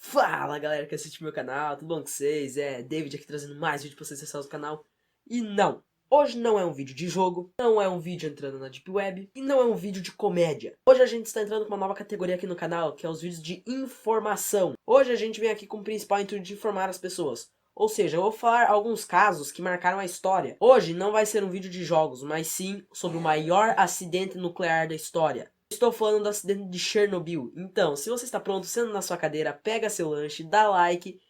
Fala galera que assiste meu canal, tudo bom com vocês? É David aqui trazendo mais vídeo pra vocês acessarem o canal. E não, hoje não é um vídeo de jogo, não é um vídeo entrando na Deep Web e não é um vídeo de comédia. Hoje a gente está entrando com uma nova categoria aqui no canal, que é os vídeos de informação. Hoje a gente vem aqui com o principal intuito de informar as pessoas. Ou seja, eu vou falar alguns casos que marcaram a história. Hoje não vai ser um vídeo de jogos, mas sim sobre o maior acidente nuclear da história. Estou falando do acidente de Chernobyl. Então, se você está pronto, sendo na sua cadeira, pega seu lanche, dá like,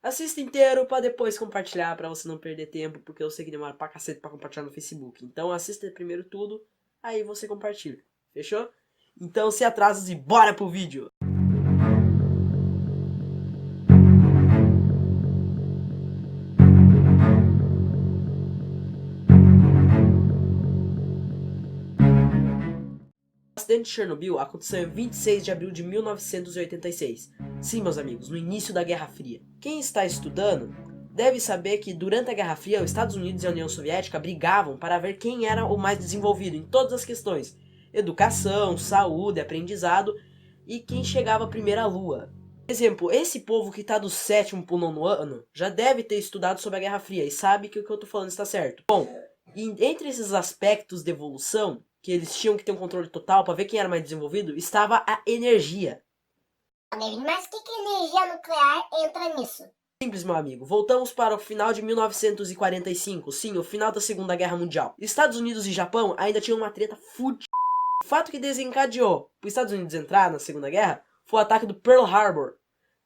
assista inteiro para depois compartilhar, para você não perder tempo, porque eu sei que demora pra cacete pra compartilhar no Facebook. Então assista primeiro tudo, aí você compartilha. Fechou? Então, sem atrasos e bora pro vídeo! O acidente de Chernobyl aconteceu em 26 de abril de 1986. Sim, meus amigos, no início da Guerra Fria. Quem está estudando deve saber que durante a Guerra Fria, os Estados Unidos e a União Soviética brigavam para ver quem era o mais desenvolvido em todas as questões: educação, saúde, aprendizado e quem chegava primeiro à Lua. Por exemplo, esse povo que está do 7º pro 9º ano já deve ter estudado sobre a Guerra Fria e sabe que o que eu estou falando está certo. Bom, entre esses aspectos de evolução, que eles tinham que ter um controle total para ver quem era mais desenvolvido, estava a energia. Mas o que energia nuclear entra nisso? Simples, meu amigo. Voltamos para o final de 1945, sim, o final da Segunda Guerra Mundial. Estados Unidos e Japão ainda tinham uma treta fudida. O fato que desencadeou os Estados Unidos entrar na Segunda Guerra foi o ataque do Pearl Harbor,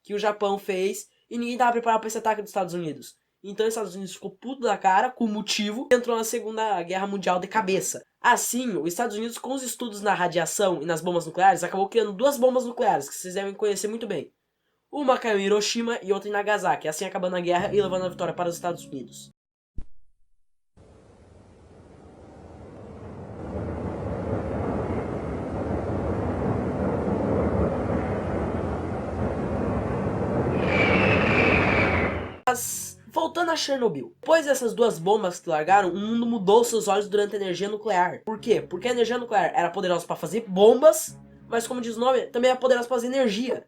que o Japão fez, e ninguém estava preparado para esse ataque dos Estados Unidos. Então os Estados Unidos ficou puto da cara com o motivo e entrou na Segunda Guerra Mundial de cabeça. Assim, os Estados Unidos, com os estudos na radiação e nas bombas nucleares, acabou criando duas bombas nucleares, que vocês devem conhecer muito bem. Uma caiu em Hiroshima e outra em Nagasaki, assim acabando a guerra e levando a vitória para os Estados Unidos. Mas, voltando a Chernobyl. Depois dessas duas bombas que largaram, o mundo mudou seus olhos durante a energia nuclear. Por quê? Porque a energia nuclear era poderosa para fazer bombas, mas como diz o nome, também é poderosa para fazer energia.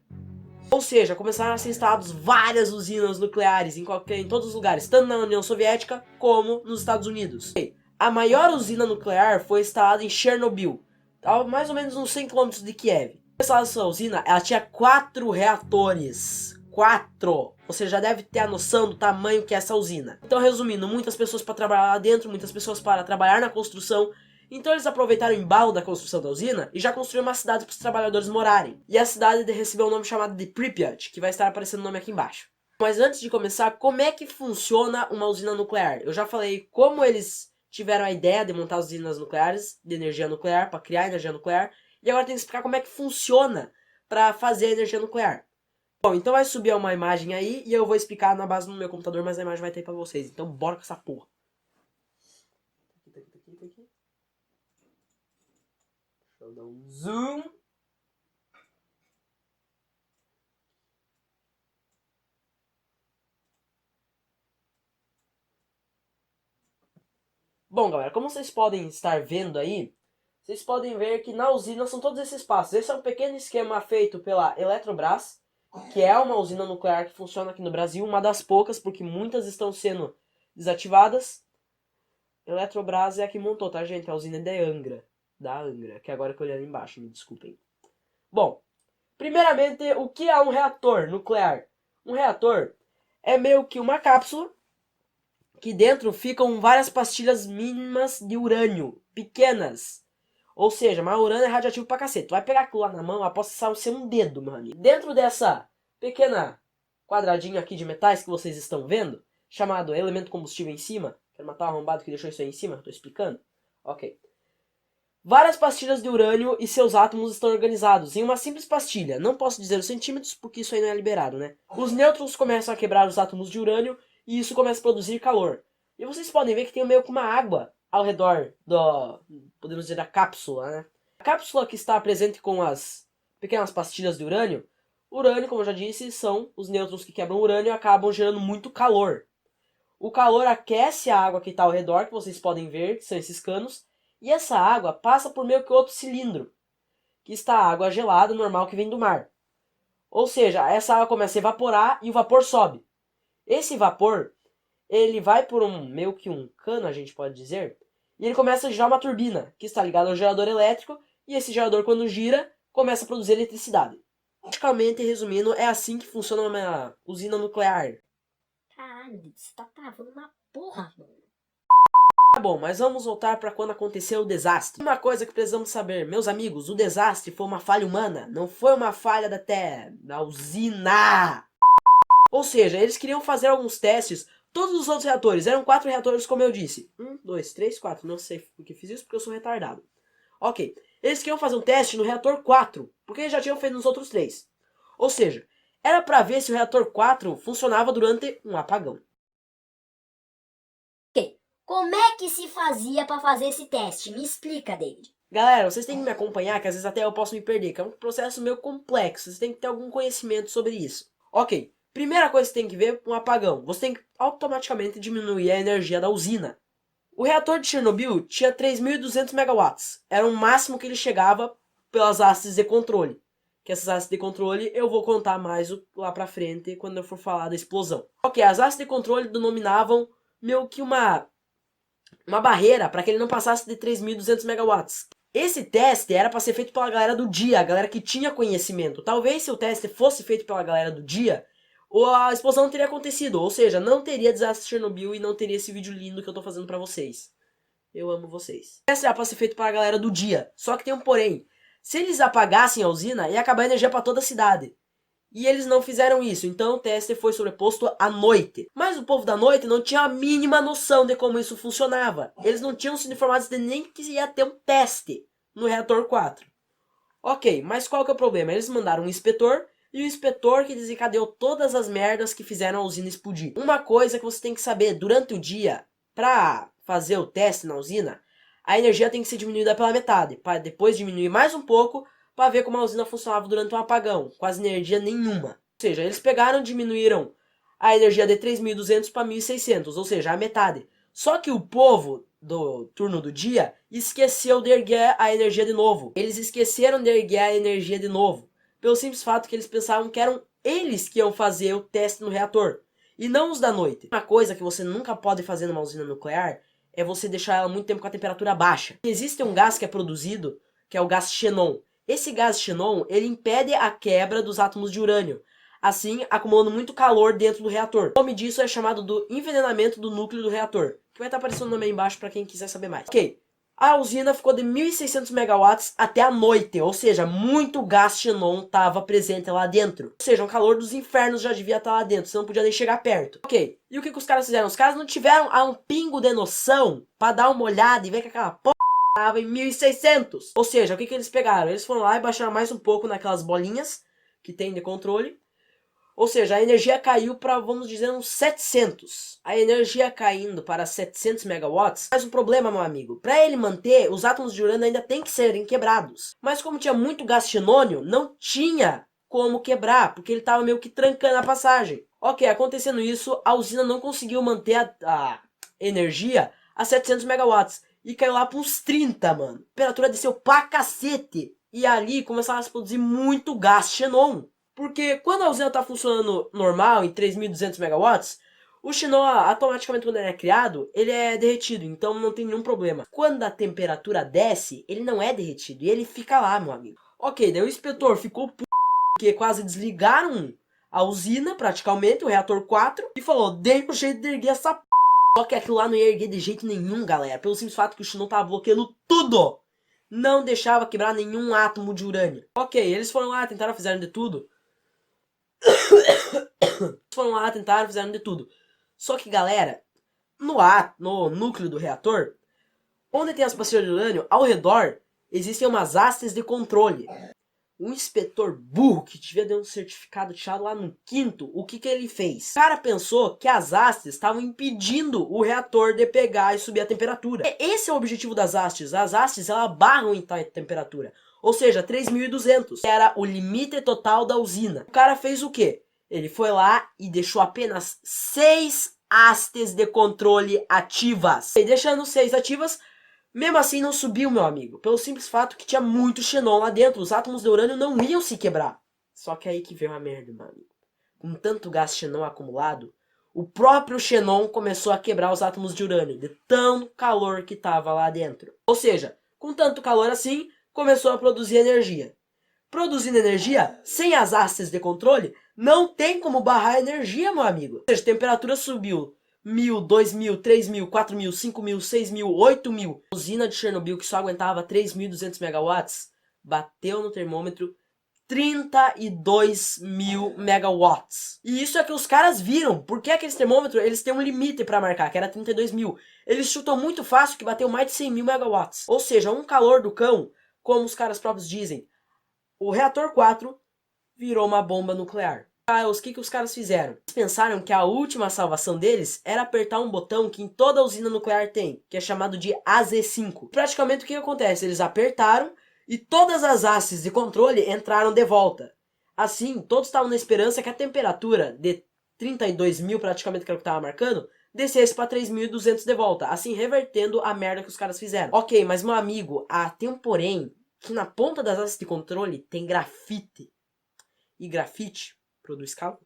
Ou seja, começaram a ser instaladas várias usinas nucleares em todos os lugares, tanto na União Soviética como nos Estados Unidos. A maior usina nuclear foi instalada em Chernobyl, a mais ou menos uns 100 km de Kiev. Essa usina, ela tinha 4 reatores. 4! Você já deve ter a noção do tamanho que é essa usina. Então, resumindo, muitas pessoas para trabalhar lá dentro, muitas pessoas para trabalhar na construção. Então eles aproveitaram o embalo da construção da usina e já construíram uma cidade para os trabalhadores morarem. E a cidade recebeu um nome chamado de Pripyat, que vai estar aparecendo o nome aqui embaixo. Mas antes de começar, como é que funciona uma usina nuclear? Eu já falei como eles tiveram a ideia de montar usinas nucleares, de energia nuclear, para criar energia nuclear. E agora tem que explicar como é que funciona para fazer a energia nuclear. Bom, então vai subir uma imagem aí e eu vou explicar na base do meu computador, mas a imagem vai ter para vocês. Então bora com essa porra. Deixa eu dar um zoom. Bom, galera, como vocês podem estar vendo aí, vocês podem ver que na usina são todos esses passos. Esse é um pequeno esquema feito pela Eletrobras, que é uma usina nuclear que funciona aqui no Brasil, uma das poucas, porque muitas estão sendo desativadas. Eletrobras é a que montou, tá, gente? A usina é de Angra, da Angra, que agora que eu olhei ali embaixo, me desculpem. Bom, primeiramente, o que é um reator nuclear? Um reator é meio que uma cápsula que dentro ficam várias pastilhas mínimas de urânio, pequenas. Ou seja, mas o urânio é radioativo pra cacete. Tu vai pegar aquilo lá na mão, aposto que ser um dedo, meu amigo. Dentro dessa pequena quadradinho aqui de metais que vocês estão vendo, chamado elemento combustível em cima, quero matar o arrombado que deixou isso aí em cima, tô explicando. Ok. Várias pastilhas de urânio e seus átomos estão organizados em uma simples pastilha. Não posso dizer os centímetros porque isso aí não é liberado, né? Os nêutrons começam a quebrar os átomos de urânio e isso começa a produzir calor. E vocês podem ver que tem meio que uma água ao redor podemos dizer, da cápsula, né? A cápsula que está presente com as pequenas pastilhas de urânio, como eu já disse, são os nêutrons que quebram o urânio e acabam gerando muito calor. O calor aquece a água que está ao redor, que vocês podem ver, que são esses canos, e essa água passa por meio que outro cilindro, que está a água gelada normal que vem do mar. Ou seja, essa água começa a evaporar e o vapor sobe. Esse vapor, ele vai por meio que um cano, a gente pode dizer, e ele começa a girar uma turbina, que está ligada ao gerador elétrico, e esse gerador, quando gira, começa a produzir eletricidade. Praticamente, resumindo, é assim que funciona uma usina nuclear. Caralho, você tá travando uma porra, mano. Tá bom, mas vamos voltar para quando aconteceu o desastre. Uma coisa que precisamos saber, meus amigos, o desastre foi uma falha humana, não foi uma falha da usina. Ou seja, eles queriam fazer alguns testes, todos os outros reatores, eram 4 reatores como eu disse. 1, 2, 3, 4, não sei por que fiz isso porque eu sou retardado. Ok, eles queriam fazer um teste no reator 4, porque eles já tinham feito nos outros 3. Ou seja, era para ver se o reator 4 funcionava durante um apagão. Como é que se fazia pra fazer esse teste? Me explica, David. Galera, vocês têm que me acompanhar, que às vezes até eu posso me perder, que é um processo meio complexo, vocês têm que ter algum conhecimento sobre isso. Ok, primeira coisa que você tem que ver, um apagão. Você tem que automaticamente diminuir a energia da usina. O reator de Chernobyl tinha 3.200 megawatts. Era o máximo que ele chegava pelas hastes de controle. Que essas hastes de controle eu vou contar mais lá pra frente, quando eu for falar da explosão. Ok, as hastes de controle denominavam meio que uma barreira para que ele não passasse de 3.200 megawatts. Esse teste era para ser feito pela galera do dia, a galera que tinha conhecimento. Talvez se o teste fosse feito pela galera do dia, a explosão não teria acontecido. Ou seja, não teria desastre de Chernobyl e não teria esse vídeo lindo que eu tô fazendo pra vocês. Eu amo vocês. O teste era para ser feito pela galera do dia. Só que tem um porém. Se eles apagassem a usina, ia acabar a energia para toda a cidade. E eles não fizeram isso, então o teste foi sobreposto à noite. Mas o povo da noite não tinha a mínima noção de como isso funcionava. Eles não tinham sido informados de nem que ia ter um teste no reator 4. Ok, mas qual que é o problema? Eles mandaram um inspetor, e o inspetor que desencadeou todas as merdas que fizeram a usina explodir. Uma coisa que você tem que saber, durante o dia, pra fazer o teste na usina, a energia tem que ser diminuída pela metade, para depois diminuir mais um pouco, para ver como a usina funcionava durante um apagão, quase energia nenhuma. Ou seja, eles pegaram e diminuíram a energia de 3.200 para 1.600, ou seja, a metade. Só que o povo do turno do dia esqueceu de erguer a energia de novo. Eles esqueceram de erguer a energia de novo, pelo simples fato que eles pensavam que eram eles que iam fazer o teste no reator, e não os da noite. Uma coisa que você nunca pode fazer numa usina nuclear é você deixar ela muito tempo com a temperatura baixa. Existe um gás que é produzido, que é o gás xenon. Esse gás xenon, ele impede a quebra dos átomos de urânio, assim acumulando muito calor dentro do reator. O nome disso é chamado do envenenamento do núcleo do reator, que vai estar aparecendo o nome aí embaixo para quem quiser saber mais. Ok, a usina ficou de 1.600 megawatts até a noite, ou seja, muito gás xenon estava presente lá dentro. Ou seja, o calor dos infernos já devia estar lá dentro, você não podia nem chegar perto. Ok, e o que os caras fizeram? Os caras não tiveram um pingo de noção para dar uma olhada e ver que aquela porra estava em 1.600. Ou seja, o que eles pegaram? Eles foram lá e baixaram mais um pouco naquelas bolinhas que tem de controle. Ou seja, a energia caiu para, vamos dizer, uns 700. A energia caindo para 700 megawatts. Mas um problema, meu amigo. Para ele manter, os átomos de urânio ainda tem que serem quebrados. Mas como tinha muito gás xenônio, não tinha como quebrar, porque ele estava meio que trancando a passagem. Ok, acontecendo isso, a usina não conseguiu manter a energia a 700 megawatts. E caiu lá para uns 30, mano. A temperatura desceu pra cacete. E ali começaram a se produzir muito gás xenon. Porque quando a usina está funcionando normal, em 3.200 megawatts, o xenon, automaticamente quando ele é criado, ele é derretido. Então não tem nenhum problema. Quando a temperatura desce, ele não é derretido. E ele fica lá, meu amigo. Ok, daí o inspetor ficou p***, porque quase desligaram a usina, praticamente, o reator 4. E falou, dei um jeito de erguer essa p***. Só que aquilo lá não ia erguer de jeito nenhum, galera. Pelo simples fato que o xenon tava bloqueando tudo. Não deixava quebrar nenhum átomo de urânio. Ok, eles foram lá, tentaram, fizeram de tudo. Fizeram de tudo. Só que, galera, no núcleo do reator, onde tem as bacias de urânio, ao redor, existem umas hastes de controle. Um inspetor burro que devia ter um certificado tirado lá no quinto, o que ele fez? O cara pensou que as hastes estavam impedindo o reator de pegar e subir a temperatura. Esse é o objetivo das hastes. As hastes, elas barram em temperatura. Ou seja, 3.200. Era o limite total da usina. O cara fez o quê? Ele foi lá e deixou apenas 6 hastes de controle ativas. E deixando 6 ativas, mesmo assim não subiu, meu amigo. Pelo simples fato que tinha muito xenon lá dentro. Os átomos de urânio não iam se quebrar. Só que aí que veio a merda, meu amigo. Com tanto gás xenon acumulado, o próprio xenon começou a quebrar os átomos de urânio, de tão calor que tava lá dentro. Ou seja, com tanto calor assim, começou a produzir energia. Produzindo energia, sem as hastes de controle, não tem como barrar a energia, meu amigo. Ou seja, a temperatura subiu 1.000, 2.000, 3.000, 4.000, 5.000, 6.000, 8.000. A usina de Chernobyl, que só aguentava 3.200 megawatts, bateu no termômetro 32.000 megawatts. E isso é que os caras viram. Porque aqueles termômetros, eles têm um limite para marcar, que era 32.000. Eles chutam muito fácil que bateu mais de 100.000 megawatts. Ou seja, um calor do cão, como os caras próprios dizem. O reator 4 virou uma bomba nuclear. O que os caras fizeram? Eles pensaram que a última salvação deles era apertar um botão que em toda usina nuclear tem, que é chamado de AZ5. Praticamente o que acontece? Eles apertaram e todas as hastes de controle entraram de volta. Assim, todos estavam na esperança que a temperatura de 32.000, praticamente que era o que estava marcando, descesse para 3.200 de volta, assim revertendo a merda que os caras fizeram. Ok, mas meu amigo, tem um porém, que na ponta das hastes de controle tem grafite. E grafite produz calor.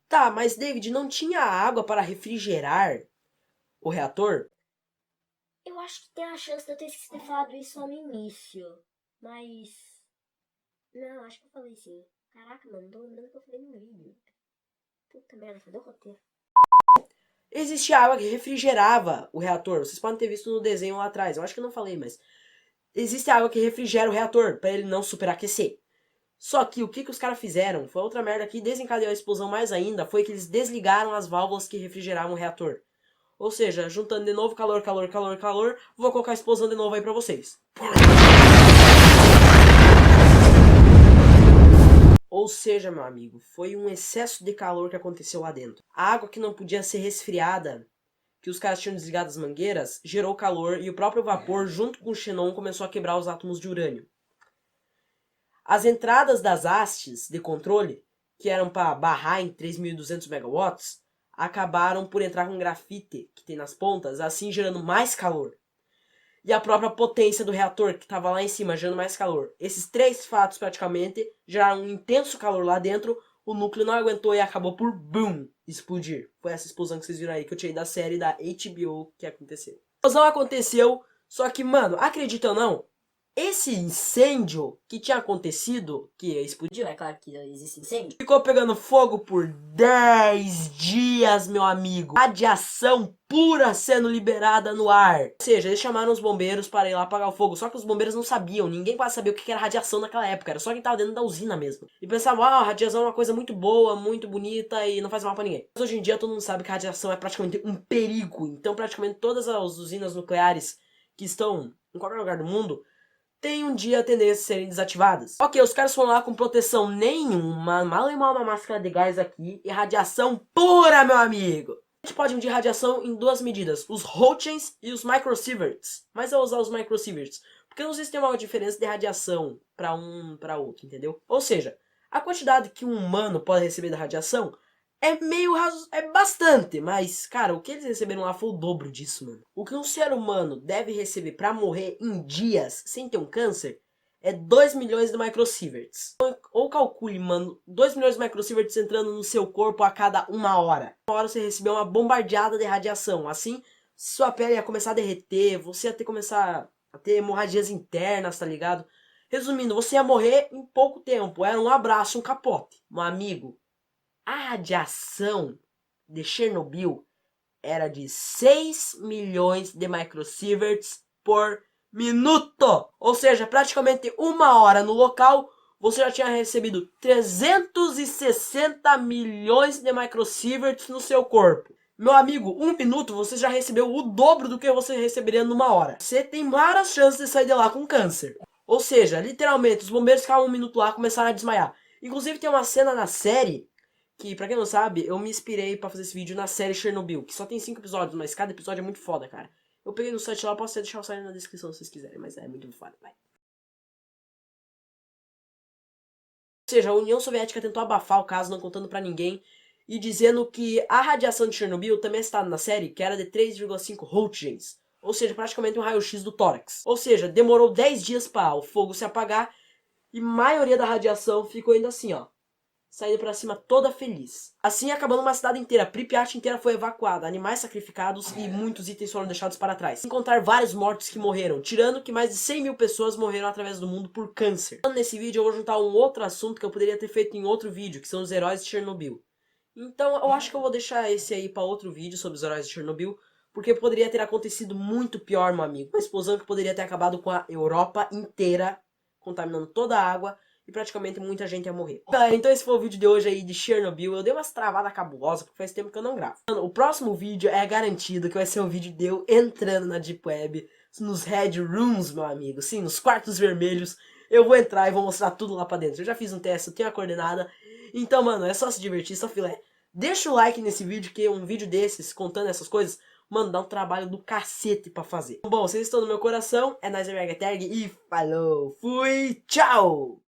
Tá, mas David, não tinha água para refrigerar o reator? Eu acho que tem a chance de eu ter esquecido de falar isso lá no início. Mas... não, acho que eu falei sim. Caraca, mano, tô lembrando que eu falei no vídeo. Puta merda, cadê o roteiro? Existia água que refrigerava o reator. Vocês podem ter visto no desenho lá atrás. Eu acho que eu não falei, mas... existe água que refrigera o reator para ele não superaquecer. Só que o que os caras fizeram foi outra merda que desencadeou a explosão mais ainda, foi que eles desligaram as válvulas que refrigeravam o reator. Ou seja, juntando de novo calor, calor, calor, calor, vou colocar a explosão de novo aí pra vocês. Ou seja, meu amigo, foi um excesso de calor que aconteceu lá dentro. A água que não podia ser resfriada, que os caras tinham desligado as mangueiras, gerou calor e o próprio vapor, junto com o xenon, começou a quebrar os átomos de urânio. As entradas das hastes de controle, que eram para barrar em 3.200 megawatts, acabaram por entrar com grafite que tem nas pontas, assim gerando mais calor. E a própria potência do reator, que estava lá em cima, gerando mais calor. Esses três fatos, praticamente, geraram um intenso calor lá dentro, o núcleo não aguentou e acabou por, boom, explodir. Foi essa explosão que vocês viram aí, que eu tirei da série da HBO que aconteceu. A explosão aconteceu, só que, mano, acredita ou não, esse incêndio que tinha acontecido, que explodiu, É claro que existe incêndio. ficou pegando fogo por 10 dias, meu amigo. Radiação pura sendo liberada no ar. Ou seja, eles chamaram os bombeiros para ir lá apagar o fogo. Só que os bombeiros não sabiam. Ninguém quase sabia o que era radiação naquela época. Era só quem estava dentro da usina mesmo. E pensavam, radiação é uma coisa muito boa, muito bonita e não faz mal para ninguém. Mas hoje em dia todo mundo sabe que a radiação é praticamente um perigo. Então praticamente todas as usinas nucleares que estão em qualquer lugar do mundo tem um dia a tendência a serem desativadas. Ok, os caras foram lá com proteção nenhuma, mal e mal uma máscara de gás aqui e radiação pura, meu amigo. A gente pode medir radiação em duas medidas, os Roentgens e os microsieverts. Mas eu vou usar os microsieverts, porque eu não sei se tem uma diferença de radiação para um para outro, entendeu? Ou seja, a quantidade que um humano pode receber da radiação é bastante, mas, cara, o que eles receberam lá foi o dobro disso, mano. O que um ser humano deve receber pra morrer em dias sem ter um câncer é 2 milhões de microsieverts. Ou calcule, mano, 2 milhões de microsieverts entrando no seu corpo a cada uma hora. Uma hora você recebeu uma bombardeada de radiação. Assim, sua pele ia começar a derreter, você ia começar a ter hemorragias internas, tá ligado? Resumindo, você ia morrer em pouco tempo. Era um abraço, um capote. Meu amigo, a radiação de Chernobyl era de 6 milhões de microsieverts por minuto. Ou seja, praticamente uma hora no local, você já tinha recebido 360 milhões de microsieverts no seu corpo. Meu amigo, um minuto você já recebeu o dobro do que você receberia numa hora. Você tem várias chances de sair de lá com câncer. Ou seja, literalmente, os bombeiros ficavam um minuto lá e começaram a desmaiar. Inclusive tem uma cena na série que, pra quem não sabe, eu me inspirei pra fazer esse vídeo na série Chernobyl, que só tem 5 episódios, mas cada episódio é muito foda, cara. Eu peguei no site lá, eu posso até deixar o site na descrição se vocês quiserem, mas é muito foda, vai. Ou seja, a União Soviética tentou abafar o caso, não contando pra ninguém, e dizendo que a radiação de Chernobyl, também é citada na série, que era de 3,5 Roentgens, ou seja, praticamente um raio-x do tórax. Ou seja, demorou 10 dias para o fogo se apagar, e a maioria da radiação ficou ainda assim, ó, saindo pra cima toda feliz. Assim, acabando uma cidade inteira. Pripyat inteira foi evacuada, animais sacrificados e muitos itens foram deixados para trás. Sem contar vários mortos que morreram, tirando que mais de 100 mil pessoas morreram através do mundo por câncer. Nesse vídeo eu vou juntar um outro assunto que eu poderia ter feito em outro vídeo, que são os heróis de Chernobyl. Então eu acho que eu vou deixar esse aí para outro vídeo sobre os heróis de Chernobyl, porque poderia ter acontecido muito pior, meu amigo. Uma explosão que poderia ter acabado com a Europa inteira, contaminando toda a água, e praticamente muita gente ia morrer. Então esse foi o vídeo de hoje aí de Chernobyl. Eu dei umas travadas cabulosas, porque faz tempo que eu não gravo. Mano, o próximo vídeo é garantido que vai ser um vídeo de eu entrando na Deep Web, nos Red Rooms, meu amigo. Sim, nos quartos vermelhos. Eu vou entrar e vou mostrar tudo lá pra dentro. Eu já fiz um teste, eu tenho a coordenada. Então, mano, é só se divertir, só filé. Deixa o like nesse vídeo, que um vídeo desses, contando essas coisas, mano, dá um trabalho do cacete pra fazer. Bom, vocês estão no meu coração, é nóis, Mega Tag, e falou, fui, tchau!